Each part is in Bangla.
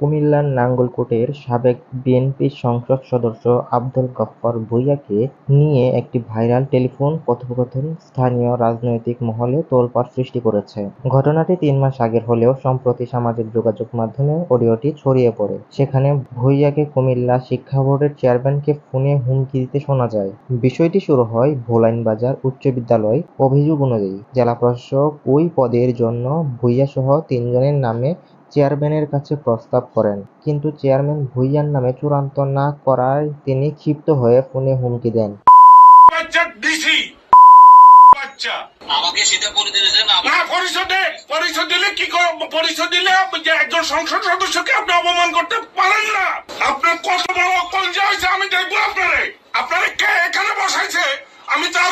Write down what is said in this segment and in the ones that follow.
কুমিল্লার নাঙ্গলকোটের সাবেক বিএনপি সংসদ সদস্য আব্দুল গফফার ভূঁইয়াকে নিয়ে একটি ভাইরাল টেলিফোন কথোপকথন স্থানীয় রাজনৈতিক মহলে তোলপাড় সৃষ্টি করেছে। ঘটনাটি ৩ মাস আগের হলেও সম্প্রতি সামাজিক যোগাযোগ মাধ্যমে অডিওটি ছড়িয়ে পড়ে। সেখানে ভূঁইয়াকে কুমিল্লা শিক্ষা বোর্ডের চেয়ারম্যানকে ফোনে হুমকি দিতে শোনা যায়। বিষয়টি শুরু হয় ভোলাইনবাজার উচ্চ বিদ্যালয়। অভিযোগ অনুযায়ী জেলা প্রশাসক ওই পদের জন্য ভূঁইয়াসহ ৩ জনের নামে চেয়ারম্যানের কাছে প্রস্তাব করেন, কিন্তু চেয়ারম্যান ভূঁইয়ার নামে চূড়ান্ত না করায় তিনি ক্ষিপ্ত হয়ে ফোনে হুমকি দেন। একজন সংসদ সদস্যকে আপনি অপমান করতে পারেন না। আপনার কত বড় কলজা হয়েছে আমি দেখবো। আপনারে কে এখানে বসাইছে আমি তার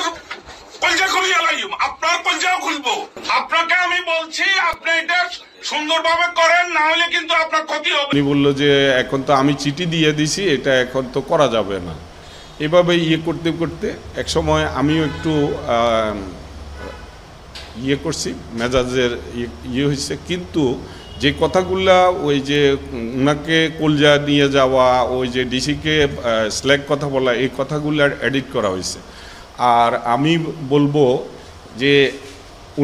কলজা খুলিয়ে লাইম, আপনার কলজাও খুলবো। আপনাকে আমি বলছি আপনি এটা সুন্দরভাবে করেন, না হলে কিন্তু আপনার ক্ষতি হবে। উনি বললো যে এখন তো আমি চিঠি দিয়ে দিছি, এটা এখন তো করা যাবে না। এভাবে করতে করতে এক সময় আমিও একটু করছি, মেজাজের হয়েছে। কিন্তু যে কথাগুলা ওই যে ওনাকে কলজা নিয়ে যাওয়া, ওই যে ডিসিকে স্ল্যাগ কথা বলা, এই কথাগুলো এডিট করা হয়েছে। আর আমি বলবো যে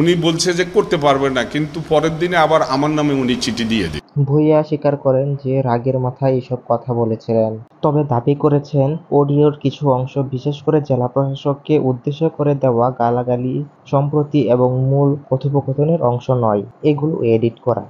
উনি বলছে যে করতে পারবে না, কিন্তু পরের দিনে আবার আমার নামে উনি চিঠি দিয়ে দেন। ভূঁইয়া স্বীকার করেন যে রাগের মাথায় এসব কথা বলেছিলেন, তবে দাবি করেছেন অডিওর কিছু অংশ, বিশেষ করে জেলা প্রশাসককে উদ্দেশ্য করে দেওয়া গালাগালি সম্প্রতি এবং মূল কথোপকথনের অংশ নয়, এগুলো এডিট করা।